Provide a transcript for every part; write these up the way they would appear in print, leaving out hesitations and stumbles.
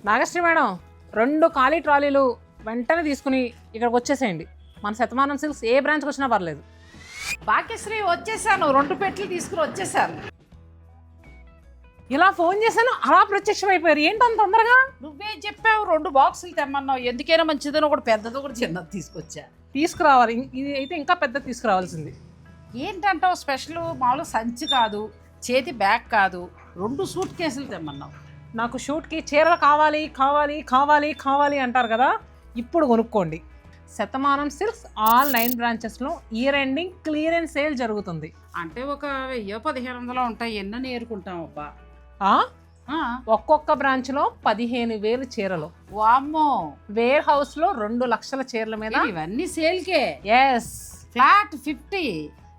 Nagasri madam 2 ఖాళీ ట్రాలీలు వెంటనే తీసుకుని ఇక్కడికి వచ్చేసేయండి. మన శతమానం సిల్క్స్ ఏ బ్రాంచ్కి వచ్చినా పర్లేదు. భాగ్యశ్రీ వచ్చేసాను, 2 పెట్లు తీసుకుని వచ్చేసాను. ఇలా ఫోన్ చేశాను, అలా ప్రత్యక్షం అయిపోయారు. ఏంటంత తొందరగా? నువ్వే చెప్పావు 2 బాక్సులు తెమ్మన్నావు. ఎందుకైనా మంచిదని ఒకటి పెద్దది ఒకటి చిన్నది తీసుకొచ్చా. తీసుకురావాలి, ఇది అయితే ఇంకా పెద్ద తీసుకురావాల్సింది. ఏంటంటావు స్పెషల్? మామూలు సంచి కాదు, చేతి బ్యాగ్ కాదు, 2 సూట్ కేసులు తెమ్మన్నావు. నాకు షూట్కి చీరలు కావాలి కావాలి కావాలి కావాలి అంటారు కదా, ఇప్పుడు కొనుక్కోండి. శతమానం సిల్క్స్ ఆల్ 9 బ్రాంచెస్లో ఇయర్ ఎండింగ్ క్లియరెన్స్ సేల్ జరుగుతుంది. అంటే ఒక 1000-1500 ఉంటాయి. ఎన్నని ఏరుకుంటాం అబ్బా. ఒక్కొక్క బ్రాంచ్లో 15,000 చీరలు. వామ్మో, వేర్ హౌస్లో 2 లక్షల చీరల మీద ఇవన్నీ సేల్కే. Yes, flat 50.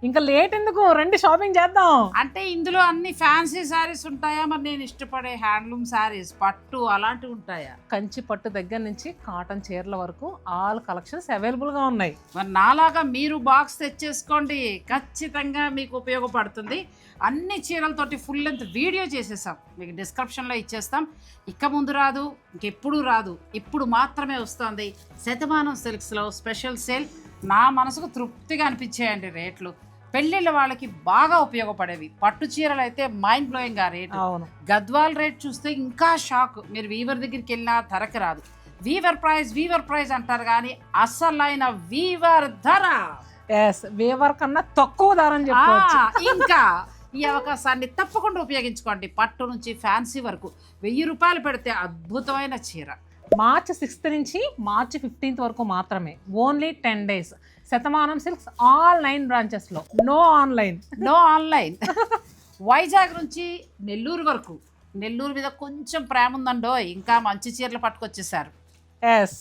ఇంకా లేట్ ఎందుకు, రండి షాపింగ్ చేద్దాం. అంటే ఇందులో అన్ని ఫ్యాన్సీ శారీస్ ఉంటాయా? మరి నేను ఇష్టపడే హ్యాండ్లూమ్ శారీస్, పట్టు అలాంటివి ఉంటాయా? కంచి పట్టు దగ్గర నుంచి కాటన్ చీరల వరకు ఆల్ కలెక్షన్స్ అవైలబుల్గా ఉన్నాయి. మరి నాలాగా మీరు బాక్స్ తెచ్చేసుకోండి, ఖచ్చితంగా మీకు ఉపయోగపడుతుంది. అన్ని చీరలతోటి ఫుల్ లెంత్ వీడియో చేసేసాం, మీకు డిస్క్రిప్షన్లో ఇచ్చేస్తాం. ఇక ముందు రాదు, ఇంకెప్పుడు రాదు, ఇప్పుడు మాత్రమే వస్తుంది శతమానం సిల్క్స్లో స్పెషల్ సేల్. నా మనసుకు తృప్తిగా అనిపించేయండి రేట్లు. పెళ్ళిళ్ళ వాళ్ళకి బాగా ఉపయోగపడేవి. పట్టు చీరలు అయితే మైండ్ బ్లోయింగ్ ఆ రేటు. అవును, గద్వాల్ రేట్ చూస్తే ఇంకా షాక్. మీరు వీవర్ దగ్గరికి వెళ్ళినా ధరకు రాదు. వీవర్ ప్రైస్ అంటారు కానీ అసలైన వీవర్ ధర ఎస్, వేవర్ కన్నా తక్కువ ధర అని చెప్పవచ్చు. ఇంకా ఈ అవకాశాన్ని తప్పకుండా ఉపయోగించుకోండి. పట్టు నుంచి ఫ్యాన్సీ వరకు 1000 రూపాయలు పెడితే అద్భుతమైన చీర. మార్చ్ 6th నుంచి మార్చ్ 15th వరకు మాత్రమే, only 10 days. Shatamanam silks all 9 బ్రాంచెస్లో, నో ఆన్లైన్. వైజాగ్ నుంచి నెల్లూరు వరకు. నెల్లూరు మీద కొంచెం ప్రేమ ఉందండో, ఇంకా మంచి చీరలు పట్టుకొచ్చేసారు. ఎస్.